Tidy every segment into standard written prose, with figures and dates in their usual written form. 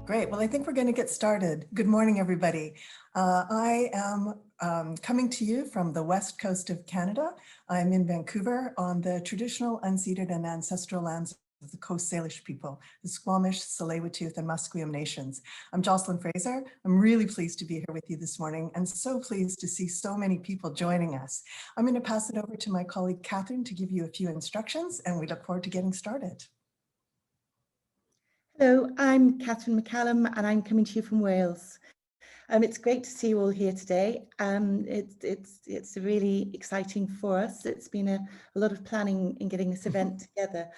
Great. Well, I think we're going to get started. Good morning, everybody. I am coming to you from the west coast of Canada. I'm in Vancouver on the traditional unceded and ancestral lands of the Coast Salish people, the Squamish, Tsleil-Waututh, and Musqueam nations. I'm Jocelyn Fraser. I'm really pleased to be here with you this morning and so pleased to see so many people joining us. I'm going to pass it over to my colleague, Catherine, to give you a few instructions, and we look forward to getting started. Hello, I'm Catherine McCallum and I'm coming to you from Wales. It's great to see you all here today. It's really exciting for us. It's been a lot of planning in getting this event together.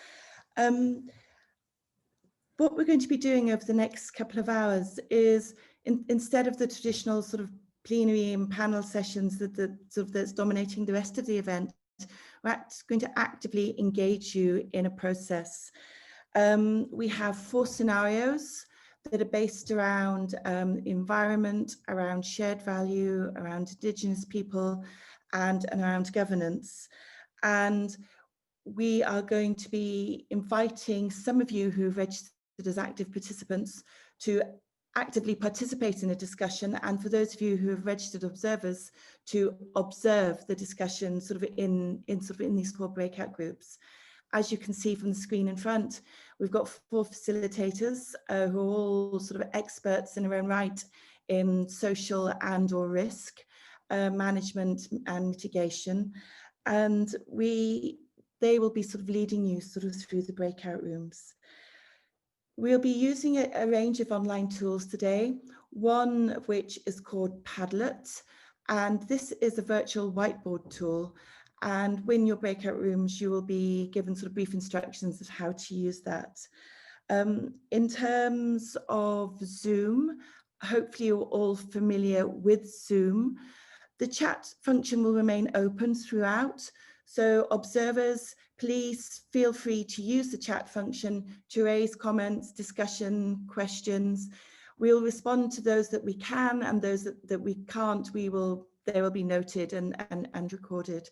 What we're going to be doing over the next couple of hours is, instead of the traditional sort of plenary and panel sessions that's dominating the rest of the event, we're going to actively engage you in a process. We have 4 scenarios that are based around environment, around shared value, around Indigenous people, and around governance. And we are going to be inviting some of you who've registered as active participants to actively participate in a discussion, and for those of you who have registered observers to observe the discussion in these 4 breakout groups. As you can see from the screen in front, we've got 4 facilitators who are all sort of experts in their own right in social and or risk management and mitigation. And they will be sort of leading you through the breakout rooms. We'll be using a range of online tools today, one of which is called Padlet. And this is a virtual whiteboard tool. And in your breakout rooms, you will be given sort of brief instructions of how to use that. In terms of Zoom, hopefully you're all familiar with Zoom. The chat function will remain open throughout. So observers, please feel free to use the chat function to raise comments, discussion, questions. We'll respond to those that we can, and those that we can't, they will be noted and recorded.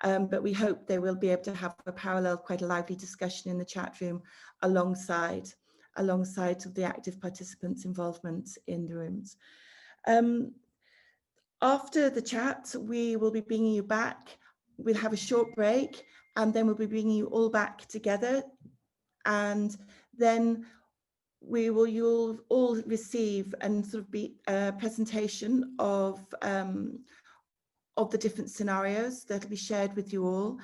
But we hope they will be able to have a parallel, quite a lively discussion in the chat room alongside of the active participants' involvement in the rooms. After the chat, we will be bringing you back. We'll have a short break, and then we'll be bringing you all back together. And then you'll all receive and sort of be a presentation of the different scenarios that'll be shared with you all.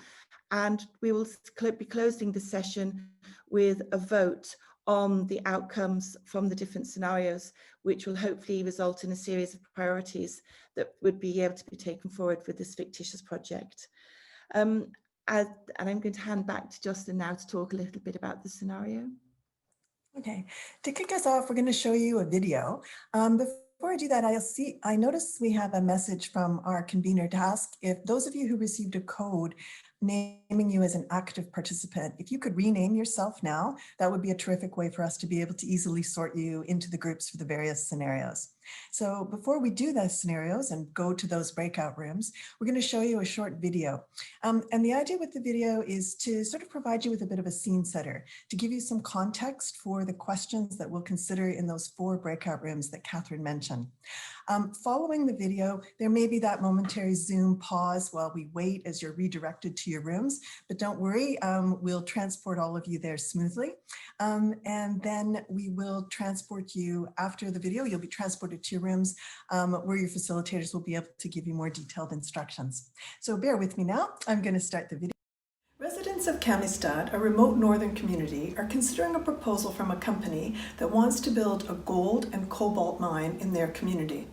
And we will be closing the session with a vote on the outcomes from the different scenarios, which will hopefully result in a series of priorities that would be able to be taken forward with this fictitious project. And I'm going to hand back to Jocelyn now to talk a little bit about the scenario. Okay, to kick us off, we're going to show you a video. Before I do that, I noticed we have a message from our convener to ask if those of you who received a code naming you as an active participant, if you could rename yourself now, that would be a terrific way for us to be able to easily sort you into the groups for the various scenarios. So before we do those scenarios and go to those breakout rooms, we're going to show you a short video. And the idea with the video is to sort of provide you with a bit of a scene setter, to give you some context for the questions that we'll consider in those 4 breakout rooms that Catherine mentioned. Following the video, there may be that momentary Zoom pause while we wait as you're redirected to your rooms, but don't worry, we'll transport all of you there smoothly. And then we will transport you after the video. You'll be transported to your rooms where your facilitators will be able to give you more detailed instructions. So bear with me now. I'm going to start the video. Residents of Kamistad, a remote northern community, are considering a proposal from a company that wants to build a gold and cobalt mine in their community.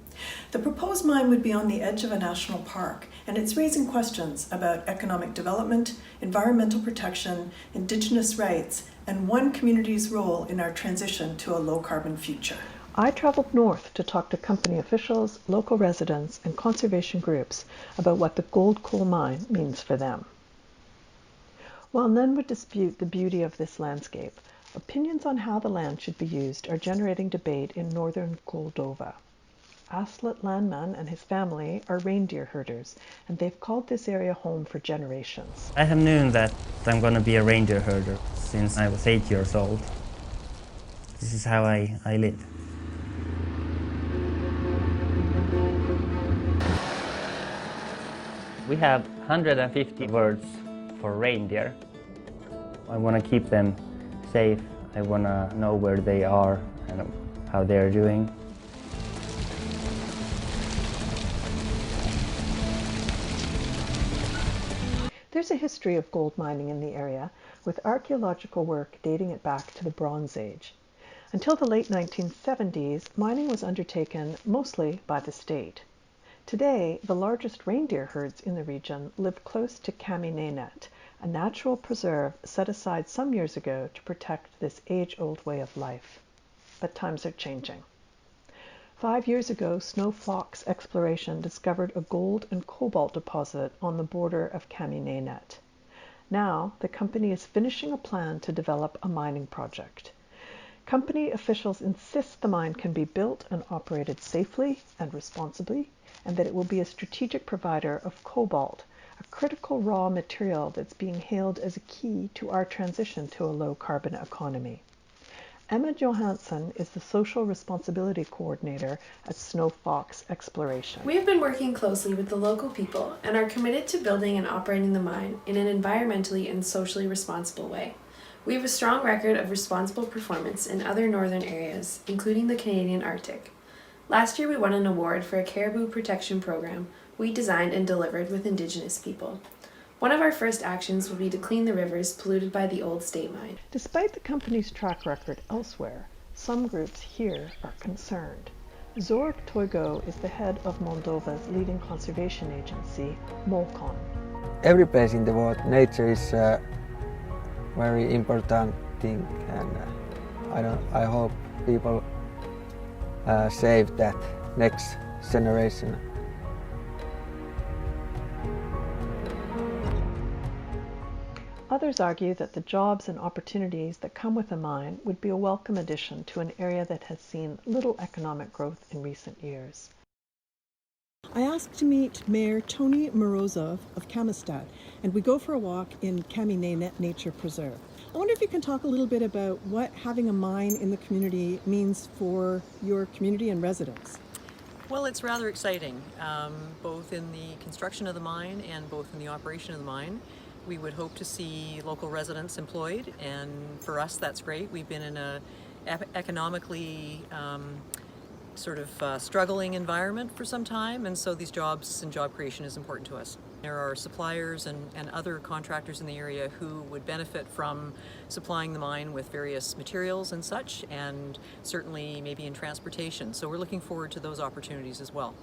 The proposed mine would be on the edge of a national park, and it's raising questions about economic development, environmental protection, Indigenous rights, and one community's role in our transition to a low-carbon future. I traveled north to talk to company officials, local residents, and conservation groups about what the gold coal mine means for them. While none would dispute the beauty of this landscape, opinions on how the land should be used are generating debate in northern Moldova. Aslet Landman and his family are reindeer herders, and they've called this area home for generations. I have known that I'm going to be a reindeer herder since I was 8 years old. This is how I live. We have 150 words for reindeer. I want to keep them safe. I want to know where they are and how they are doing. There's a history of gold mining in the area, with archaeological work dating it back to the Bronze Age. Until the late 1970s, mining was undertaken mostly by the state. Today, the largest reindeer herds in the region live close to Kaminainet, a natural preserve set aside some years ago to protect this age-old way of life. But times are changing. 5 years ago, Snow Fox Exploration discovered a gold and cobalt deposit on the border of Kaminainet. Now, the company is finishing a plan to develop a mining project. Company officials insist the mine can be built and operated safely and responsibly, and that it will be a strategic provider of cobalt, a critical raw material that's being hailed as a key to our transition to a low-carbon economy. Emma Johansson is the Social Responsibility Coordinator at Snow Fox Exploration. We have been working closely with the local people and are committed to building and operating the mine in an environmentally and socially responsible way. We have a strong record of responsible performance in other northern areas, including the Canadian Arctic. Last year we won an award for a caribou protection program we designed and delivered with Indigenous people. One of our first actions will be to clean the rivers polluted by the old state mine. Despite the company's track record elsewhere, some groups here are concerned. Zorg Toigo is the head of Moldova's leading conservation agency, Molcon. Every place in the world, nature is a very important thing, and I hope people save that next generation. Others argue that the jobs and opportunities that come with a mine would be a welcome addition to an area that has seen little economic growth in recent years. I asked to meet Mayor Tony Morozov of Kamistad, and we go for a walk in Kaminainet Nature Preserve. I wonder if you can talk a little bit about what having a mine in the community means for your community and residents. Well, it's rather exciting, both in the construction of the mine and both in the operation of the mine. We would hope to see local residents employed, and for us that's great. We've been in an economically struggling environment for some time, and so these jobs and job creation is important to us. There are suppliers and other contractors in the area who would benefit from supplying the mine with various materials and such, and certainly maybe in transportation. So we're looking forward to those opportunities as well.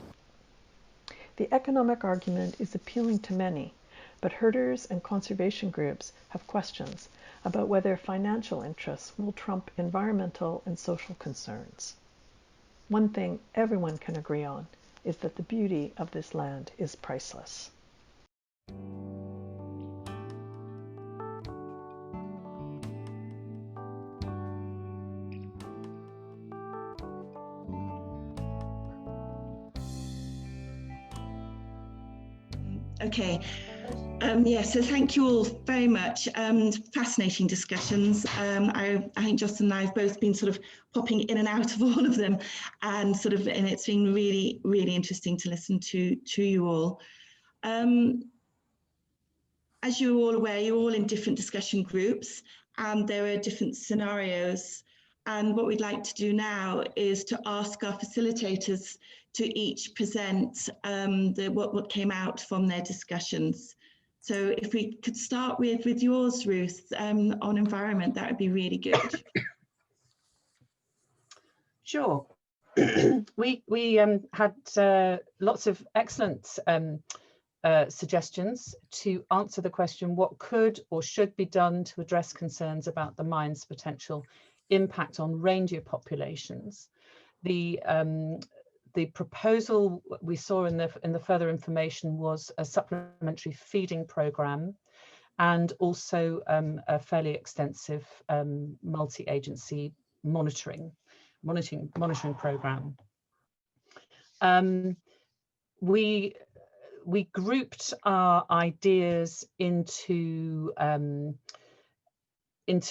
The economic argument is appealing to many, but herders and conservation groups have questions about whether financial interests will trump environmental and social concerns. One thing everyone can agree on is that the beauty of this land is priceless. Okay. So thank you all very much. Fascinating discussions. I think Justin and I have both been sort of popping in and out of all of them, and it's been really, really interesting to listen to you all. As you're all aware, you're all in different discussion groups, and there are different scenarios. And what we'd like to do now is to ask our facilitators to each present what came out from their discussions. So if we could start with yours, Ruth, on environment, that would be really good. Sure. we had lots of excellent suggestions to answer the question, what could or should be done to address concerns about the mine's potential impact on reindeer populations. The proposal we saw in the further information was a supplementary feeding program, and also a fairly extensive multi-agency monitoring program. We grouped our ideas into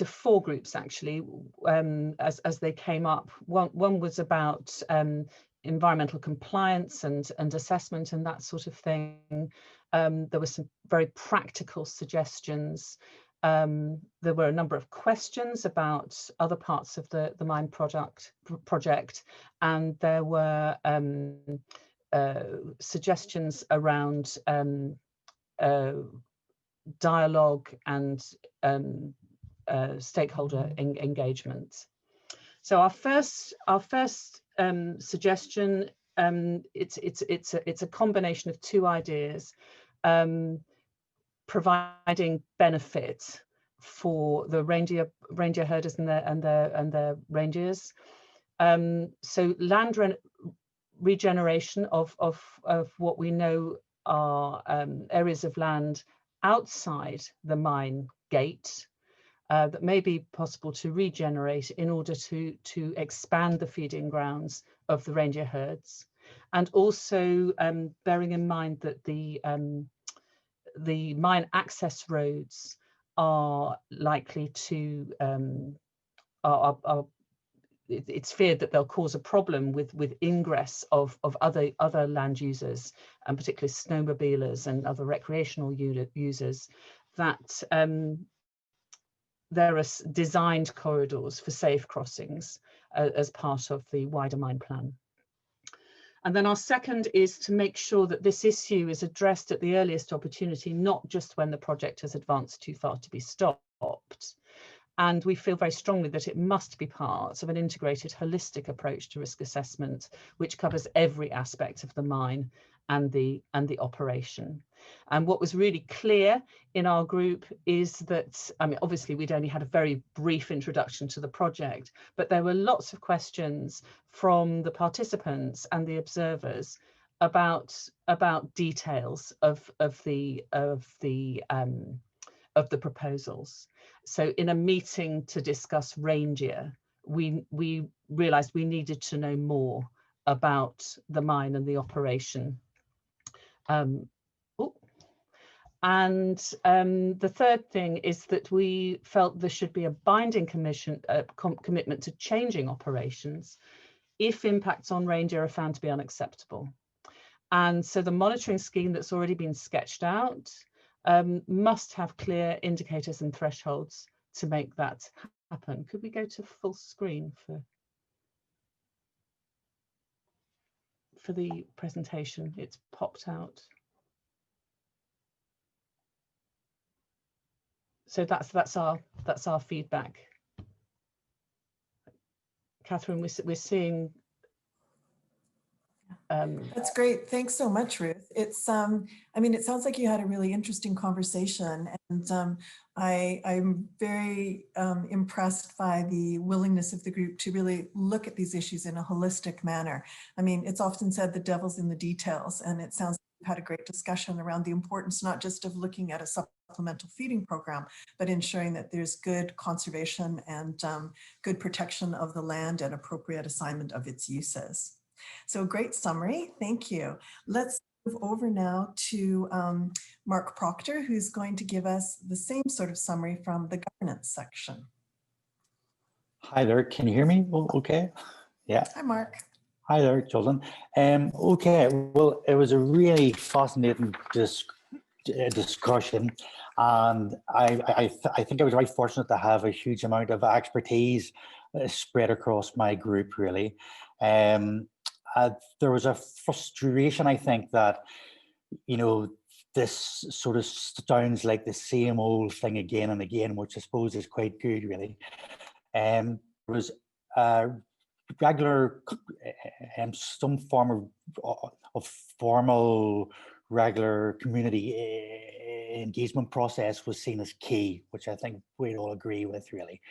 4 groups, actually, as they came up. One was about environmental compliance and assessment and that sort of thing. There were some very practical suggestions. There were a number of questions about other parts of the mine project, and there were suggestions around dialogue and stakeholder engagement. So our first suggestion, it's a combination of two ideas, providing benefit for the reindeer herders and their reindeers. So land regeneration of what we know are areas of land outside the mine gate that may be possible to regenerate in order to expand the feeding grounds of the reindeer herds, and also bearing in mind that the mine access roads are likely to it's feared that they'll cause a problem with ingress of other land users, and particularly snowmobilers and other recreational users, that there are designed corridors for safe crossings as part of the wider mine plan. And then our second is to make sure that this issue is addressed at the earliest opportunity, not just when the project has advanced too far to be stopped. And we feel very strongly that it must be part of an integrated, holistic approach to risk assessment, which covers every aspect of the mine and the operation. And what was really clear in our group is that, I mean, obviously we'd only had a very brief introduction to the project, but there were lots of questions from the participants and the observers about details of the proposals. So in a meeting to discuss reindeer, we realized we needed to know more about the mine and the operation. The third thing is that we felt there should be a binding commitment to changing operations if impacts on reindeer are found to be unacceptable. And so the monitoring scheme that's already been sketched out must have clear indicators and thresholds to make that happen. Could we go to full screen for the presentation? It's popped out. So that's our feedback. Catherine, we're seeing. That's great. Thanks so much, Ruth. It's, I mean, it sounds like you had a really interesting conversation, and I'm very impressed by the willingness of the group to really look at these issues in a holistic manner. I mean, it's often said the devil's in the details, and it sounds like we've had a great discussion around the importance not just of looking at a supplemental feeding program, but ensuring that there's good conservation and good protection of the land and appropriate assignment of its uses. So great summary, thank you. Let's move over now to Mark Proctor, who's going to give us the same sort of summary from the governance section. Hi there, can you hear me? Oh, okay, yeah. Hi, Mark. Hi there, Jordan. Okay, well, it was a really fascinating discussion, and I think I was very fortunate to have a huge amount of expertise spread across my group, really. There was a frustration, I think, that, you know, this sort of sounds like the same old thing again and again, which I suppose is quite good, really. There was regular, some form of formal, regular community engagement process was seen as key, which I think we'd all agree with, really.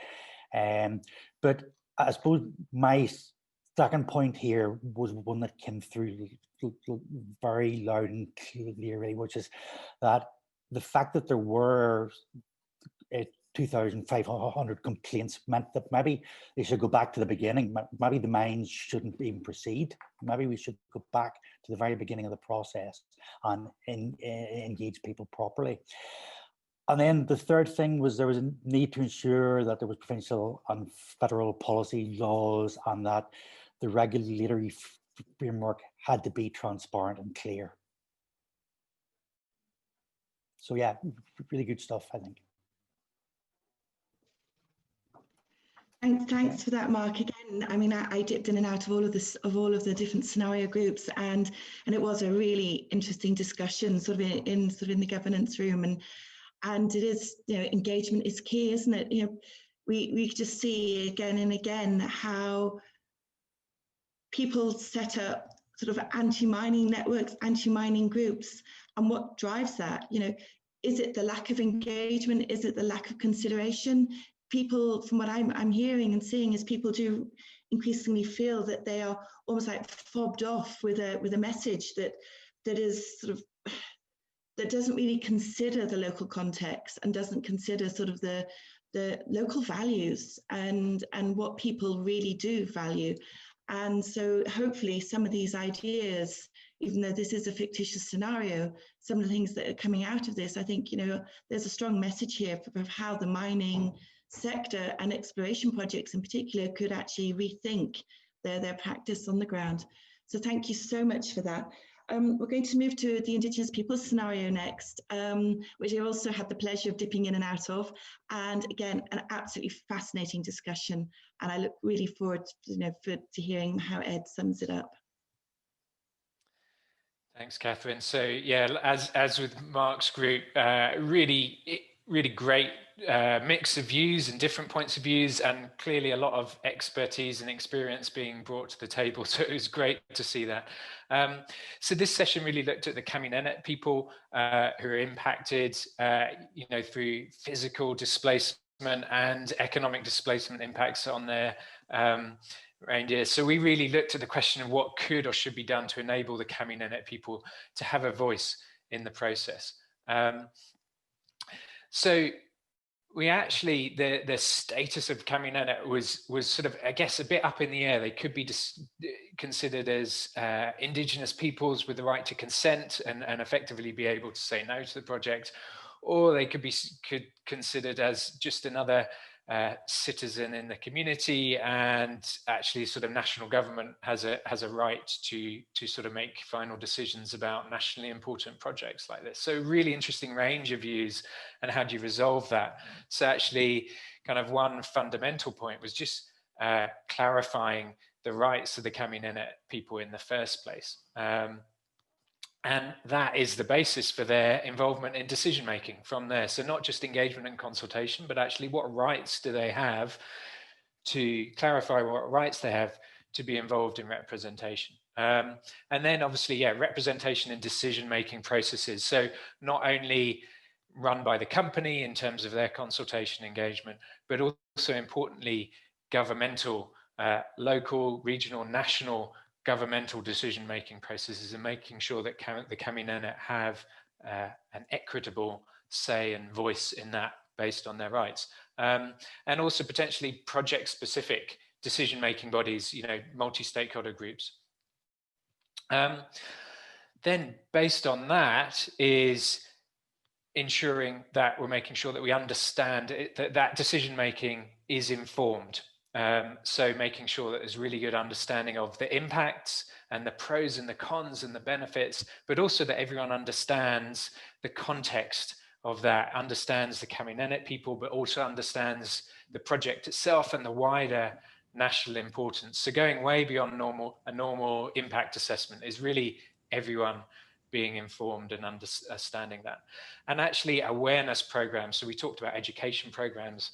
But I suppose my second point here was one that came through very loud and clearly, which is that the fact that there were 2,500 complaints meant that maybe they should go back to the beginning. Maybe the mines shouldn't even proceed. Maybe we should go back to the very beginning of the process and engage people properly. And then the third thing was there was a need to ensure that there was provincial and federal policy laws, and that the regulatory framework had to be transparent and clear. So yeah, really good stuff, I think. Thanks for that, Mark. Again, I mean, I dipped in and out of all of the different scenario groups, and it was a really interesting discussion, sort of in the governance room, and it is, you know, engagement is key, isn't it? You know, we just see again and again how people set up sort of anti-mining networks, anti-mining groups, and what drives that? You know, is it the lack of engagement? Is it the lack of consideration? People, from what I'm hearing and seeing, is people do increasingly feel that they are almost like fobbed off with a message that is sort of, that doesn't really consider the local context and doesn't consider sort of the local values and what people really do value. And so hopefully some of these ideas, even though this is a fictitious scenario, some of the things that are coming out of this, I think, you know, there's a strong message here of how the mining sector and exploration projects in particular could actually rethink their practice on the ground. So thank you so much for that. We're going to move to the Indigenous peoples scenario next, which I also had the pleasure of dipping in and out of. And again, an absolutely fascinating discussion. And I look really forward, you know, to hearing how Ed sums it up. Thanks, Catherine. So yeah, as with Mark's group, really great mix of views and different points of views, and clearly a lot of expertise and experience being brought to the table. So it was great to see that. So this session really looked at the Caminennet people who are impacted, you know, through physical displacement and economic displacement impacts on their reindeer. So we really looked at the question of what could or should be done to enable the Caminennet people to have a voice in the process. So we actually, the status of Caminennet was sort of, I guess, a bit up in the air. They could be considered as indigenous peoples with the right to consent and effectively be able to say no to the project, or they could be considered as just another citizen in the community, and actually sort of national government has a right to sort of make final decisions about nationally important projects like this. So really interesting range of views, and how do you resolve that? So actually kind of one fundamental point was just clarifying the rights of the Caminennet people in the first place. And that is the basis for their involvement in decision making from there. So not just engagement and consultation, but actually what rights do they have, to clarify what rights they have to be involved in representation. And then obviously, yeah, representation in decision making processes. So not only run by the company in terms of their consultation engagement, but also importantly, governmental, local, regional, national governmental decision-making processes, and making sure that the Caminennet have an equitable say and voice in that based on their rights. And also potentially project-specific decision-making bodies, you know, multi-stakeholder groups. Then based on that is ensuring that we're making sure that we understand that decision-making is informed. So making sure that there's really good understanding of the impacts and the pros and the cons and the benefits, but also that everyone understands the context of that, understands the Caminennet people, but also understands the project itself and the wider national importance. So going way beyond a normal impact assessment is really everyone being informed and understanding that. And actually awareness programs. So we talked about education programs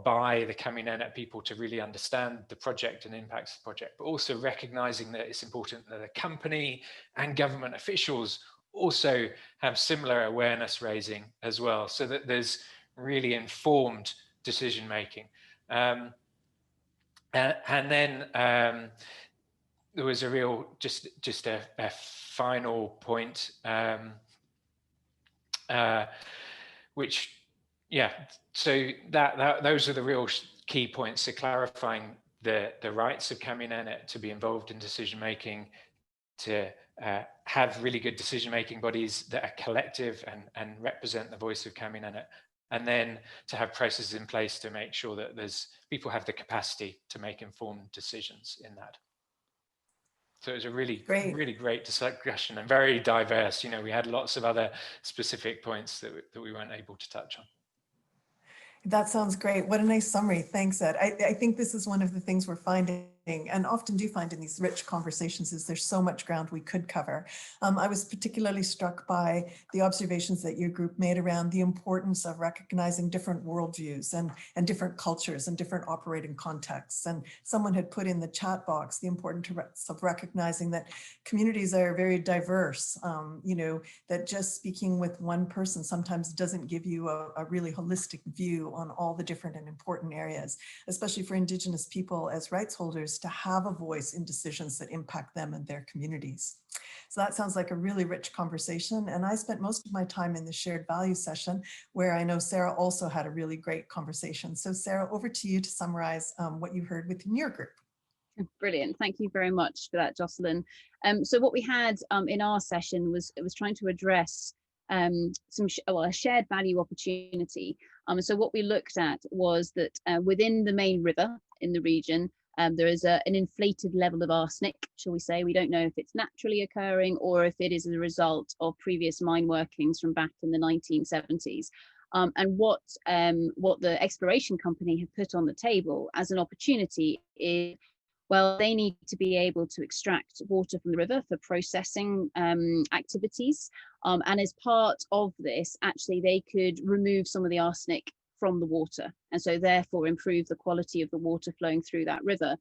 by the Caminennet people to really understand the project and impacts of the project, but also recognizing that it's important that the company and government officials also have similar awareness raising as well, so that there's really informed decision making. And then there was a real, just a final point, which, yeah, so those are the real key points. So clarifying the rights of Caminennet to be involved in decision making, to have really good decision making bodies that are collective and represent the voice of Caminennet, and then to have processes in place to make sure that people have the capacity to make informed decisions in that. So it was a really, Great. really great discussion and very diverse. You know, we had lots of other specific points that we weren't able to touch on. That sounds great. What a nice summary. Thanks, Ed. I think this is one of the things we're finding, and often do find in these rich conversations, is there's so much ground we could cover. I was particularly struck by the observations that your group made around the importance of recognizing different worldviews and different cultures and different operating contexts. And someone had put in the chat box the importance of recognizing that communities are very diverse, you know, that just speaking with one person sometimes doesn't give you a really holistic view on all the different and important areas, especially for Indigenous people as rights holders to have a voice in decisions that impact them and their communities. So that sounds like a really rich conversation. And I spent most of my time in the shared value session, where I know Sarah also had a really great conversation. So Sarah, over to you to summarize what you heard within your group. Brilliant. Thank you very much for that, Jocelyn. So what we had in our session was trying to address a shared value opportunity. So what we looked at was that within the main river in the region, there is an inflated level of arsenic, shall we say. We don't know if it's naturally occurring or if it is a result of previous mine workings from back in the 1970s. And what the exploration company have put on the table as an opportunity is, well, they need to be able to extract water from the river for processing activities. And as part of this, actually, they could remove some of the arsenic from the water, and so therefore improve the quality of the water flowing through that river.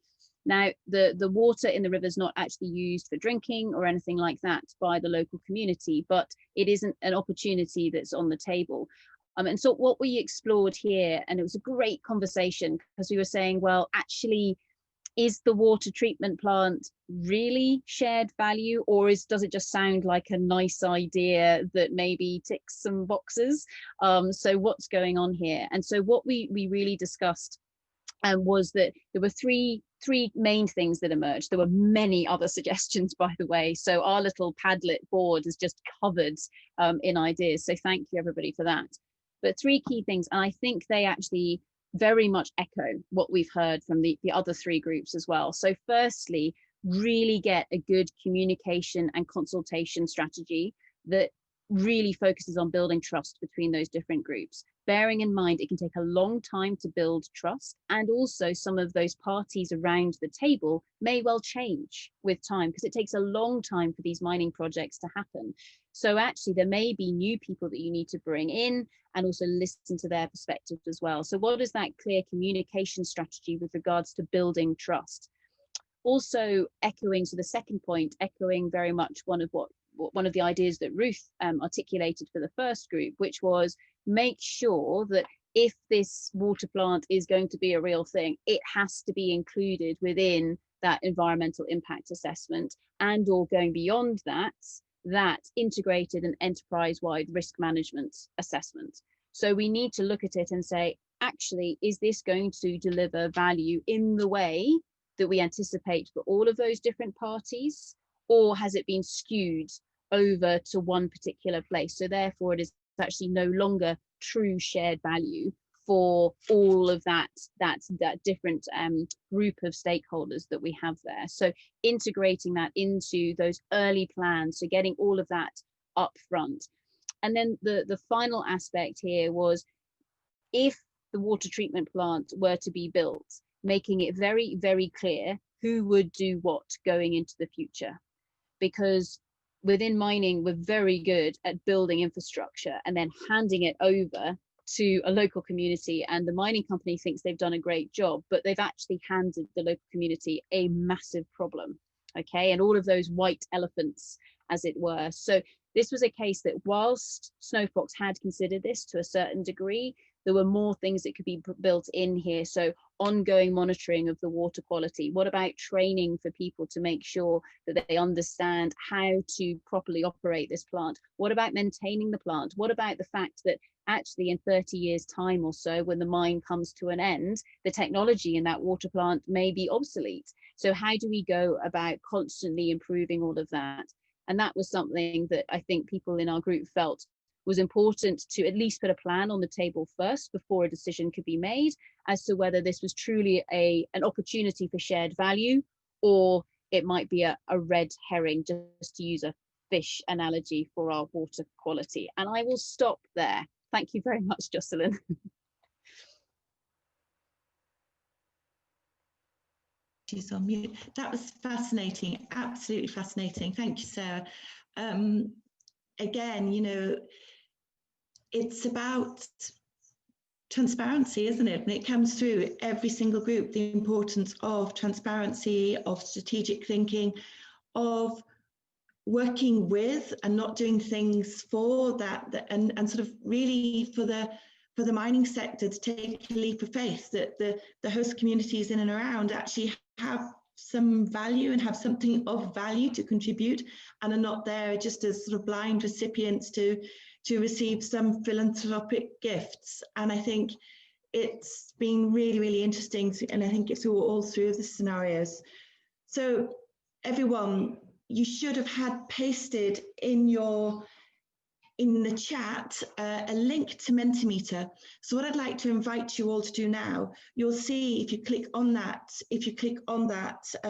Now, the water in the river is not actually used for drinking or anything like that by the local community, but it isn't an opportunity that's on the table. And so what we explored here, and it was a great conversation, because we were saying, well, actually, is the water treatment plant really shared value, or does it just sound like a nice idea that maybe ticks some boxes? So what's going on here? And so what we really discussed was that there were three main things that emerged. There were many other suggestions, by the way, so our little Padlet board is just covered in ideas, so thank you everybody for that. But three key things, and I think they actually very much echo what we've heard from the other three groups as well. So firstly, really get a good communication and consultation strategy that really focuses on building trust between those different groups. Bearing in mind, it can take a long time to build trust, and also some of those parties around the table may well change with time, because it takes a long time for these mining projects to happen. So actually, there may be new people that you need to bring in and also listen to their perspective as well. So what is that clear communication strategy with regards to building trust? Also echoing, so the second point, echoing very much one of the ideas that Ruth articulated for the first group, which was make sure that if this water plant is going to be a real thing, it has to be included within that environmental impact assessment, and or going beyond that, that integrated and enterprise-wide risk management assessment. So we need to look at it and say, actually, is this going to deliver value in the way that we anticipate for all of those different parties, or has it been skewed over to one particular place? So therefore, it is actually no longer true shared value for all of that different group of stakeholders that we have there. So integrating that into those early plans, so getting all of that up front. And then the final aspect here was, if the water treatment plant were to be built, making it very, very clear who would do what going into the future. Because within mining, we're very good at building infrastructure and then handing it over to a local community, and the mining company thinks they've done a great job, but they've actually handed the local community a massive problem, okay, and all of those white elephants, as it were. So this was a case that whilst Snowfox had considered this to a certain degree, there were more things that could be built in here. So ongoing monitoring of the water quality. What about training for people to make sure that they understand how to properly operate this plant? What about maintaining the plant? What about the fact that actually in 30 years time or so, when the mine comes to an end, the technology in that water plant may be obsolete. So how do we go about constantly improving all of that? And that was something that I think people in our group felt was important to at least put a plan on the table first before a decision could be made as to whether this was truly an opportunity for shared value, or it might be a red herring, just to use a fish analogy for our water quality. And I will stop there. Thank you very much, Jocelyn. She's on mute. That was fascinating, absolutely fascinating. Thank you, Sarah. Again, you know, it's about transparency, isn't it? And it comes through every single group, the importance of transparency, of strategic thinking, of working with and not doing things for that, and sort of really for the mining sector to take a leap of faith that the host communities in and around actually have some value and have something of value to contribute, and are not there just as sort of blind recipients to receive some philanthropic gifts. And I think it's been really, really interesting, and I think it's all through the scenarios. So everyone, you should have had pasted in the chat a link to Mentimeter. So what I'd like to invite you all to do now, you'll see if you click on that,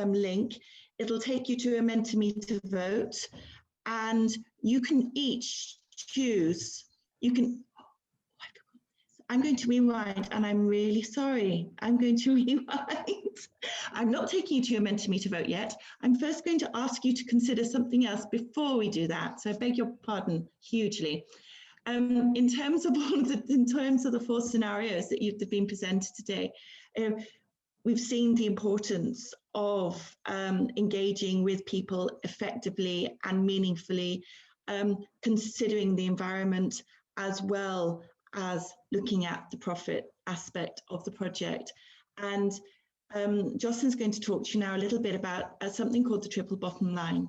link, it'll take you to a Mentimeter vote, and you can each choose, I'm going to rewind, and I'm really sorry. I'm going to rewind. I'm not taking you to your Mentimeter vote yet. I'm first going to ask you to consider something else before we do that. So I beg your pardon hugely. In terms of the 4 scenarios that have been presented today, we've seen the importance of engaging with people effectively and meaningfully, considering the environment as well as looking at the profit aspect of the project. And Jocelyn's going to talk to you now a little bit about something called the triple bottom line.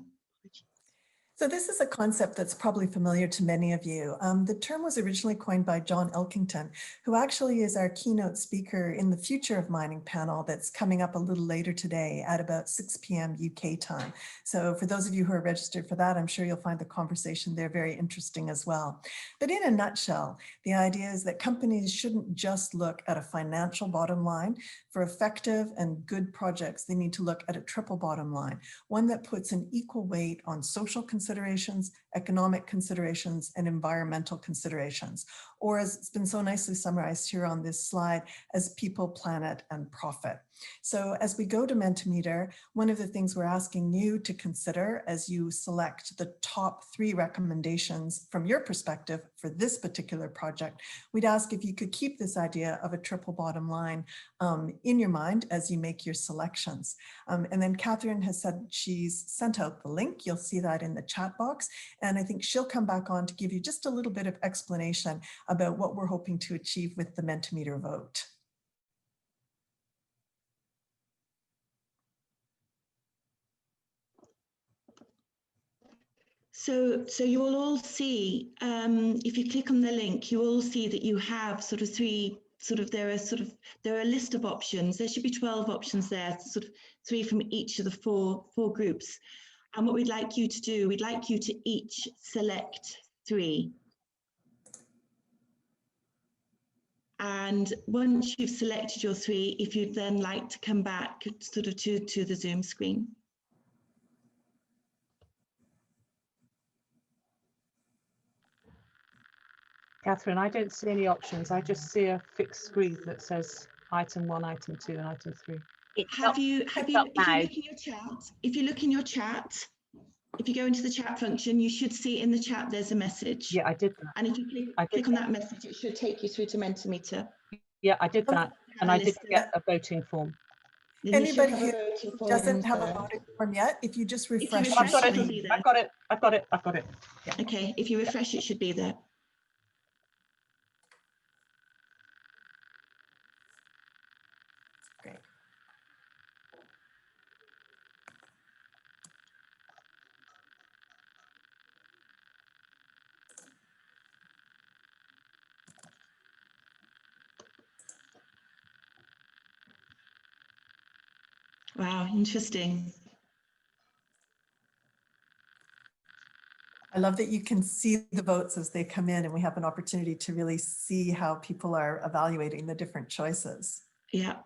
So this is a concept that's probably familiar to many of you. The term was originally coined by John Elkington, who actually is our keynote speaker in the Future of Mining panel that's coming up a little later today at about 6 p.m. UK time. So for those of you who are registered for that, I'm sure you'll find the conversation there very interesting as well. But in a nutshell, the idea is that companies shouldn't just look at a financial bottom line. For effective and good projects, they need to look at a triple bottom line, one that puts an equal weight on social considerations, economic considerations, and environmental considerations, or as it's been so nicely summarized here on this slide, as people, planet, and profit. So as we go to Mentimeter, one of the things we're asking you to consider as you select the top 3 recommendations from your perspective for this particular project, we'd ask if you could keep this idea of a triple bottom line in your mind as you make your selections. And then Catherine has said she's sent out the link. You'll see that in the chat box. And I think she'll come back on to give you just a little bit of explanation about what we're hoping to achieve with the Mentimeter vote. So you will all see, if you click on the link, you will all see that you have sort of 3, there are a list of options. There should be 12 options there, sort of 3 from each of the four groups. And what we'd like you to do, we'd like you to each select 3. And once you've selected your 3, if you'd then like to come back sort of to the Zoom screen. Catherine, I don't see any options. I just see a fixed screen that says item 1, item 2, and item 3. If you look in your chat, if you go into the chat function, you should see in the chat there's a message. Yeah, I did that. And if you click on that message, it should take you through to Mentimeter. Yeah, I did that. And I did get a voting form. Anybody who doesn't have a voting form yet, if you just refresh your screen. I've got it. Yeah. Okay, if you refresh, it should be there. Great. Wow, interesting. I love that you can see the votes as they come in, and we have an opportunity to really see how people are evaluating the different choices. Yeah.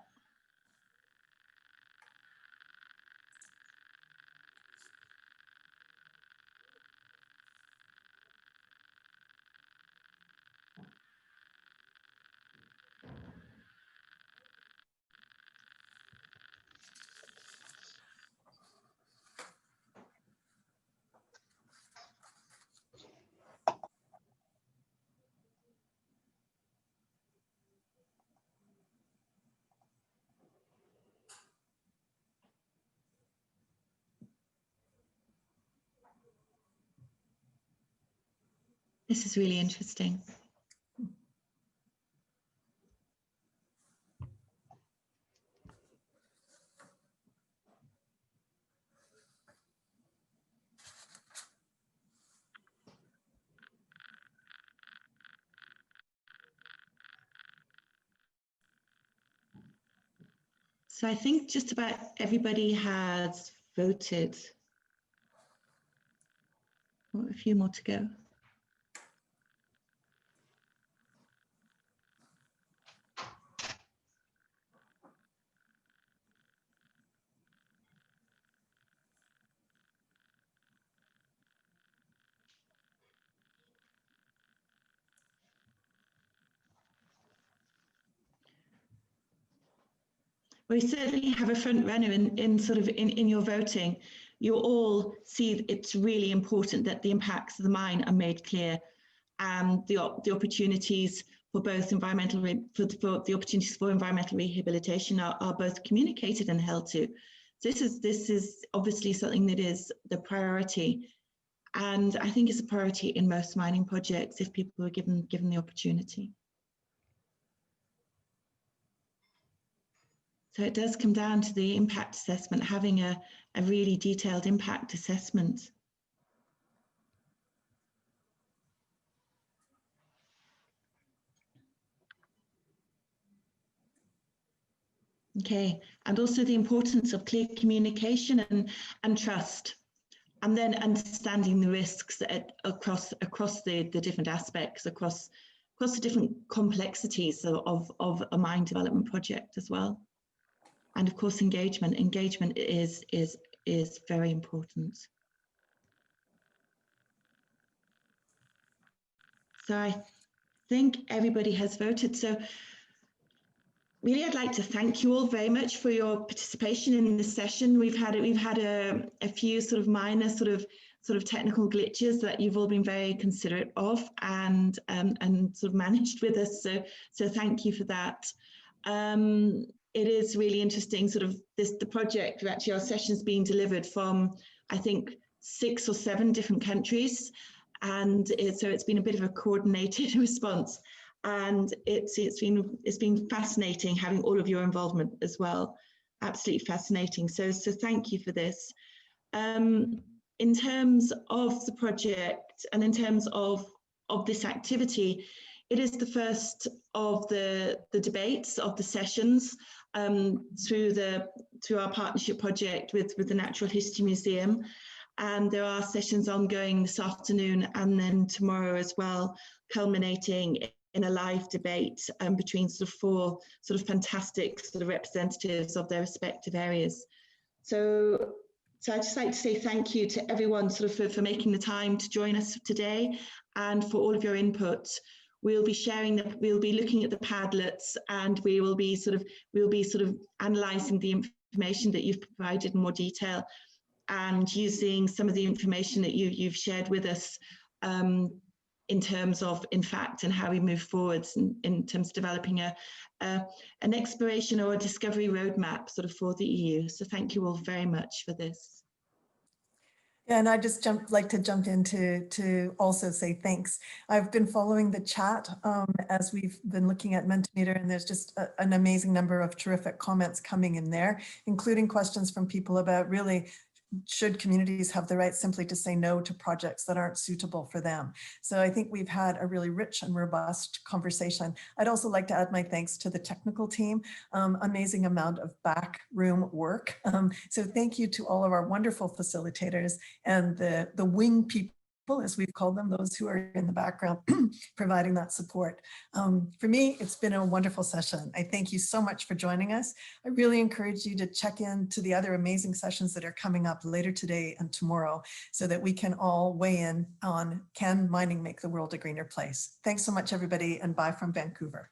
This is really interesting. So I think just about everybody has voted. Oh, a few more to go. We certainly have a front runner in your voting. You all see it's really important that the impacts of the mine are made clear, and the opportunities for both environmental rehabilitation are both communicated and held to. This is obviously something that is the priority, and I think it's a priority in most mining projects if people are given the opportunity. So it does come down to the impact assessment, having a really detailed impact assessment. Okay, and also the importance of clear communication and trust, and then understanding the risks across the different aspects, across the different complexities of a mine development project as well. And of course, engagement is very important. So I think everybody has voted. So really, I'd like to thank you all very much for your participation in this session. We've had a few sort of minor sort of technical glitches that you've all been very considerate of and sort of managed with us. So thank you for that. It is really interesting, sort of the project, actually our session's being delivered from, I think, 6 or 7 different countries. And so it's been a bit of a coordinated response. And it's been fascinating having all of your involvement as well. Absolutely fascinating. So thank you for this. In terms of the project and in terms of this activity, it is the first of the debates of the sessions through our partnership project with the Natural History Museum. And there are sessions ongoing this afternoon and then tomorrow as well, culminating in a live debate between sort of 4 sort of fantastic sort of representatives of their respective areas. So I'd just like to say thank you to everyone sort of for making the time to join us today and for all of your input. We'll be we'll be looking at the Padlets, and we'll be sort of analysing the information that you've provided in more detail and using some of the information that you've shared with us in terms of, in fact, and how we move forwards in terms of developing an exploration or a discovery roadmap sort of for the EU. So thank you all very much for this. Yeah, and I just like to jump in to also say thanks. I've been following the chat as we've been looking at Mentimeter, and there's just an amazing number of terrific comments coming in there, including questions from people about really, should communities have the right simply to say no to projects that aren't suitable for them? So I think we've had a really rich and robust conversation. I'd also like to add my thanks to the technical team, amazing amount of backroom work. So thank you to all of our wonderful facilitators and the wing people, as we've called them, those who are in the background providing that support. For me, it's been a wonderful session. I thank you so much for joining us. I really encourage you to check in to the other amazing sessions that are coming up later today and tomorrow so that we can all weigh in on, can mining make the world a greener place? Thanks so much, everybody, and bye from Vancouver.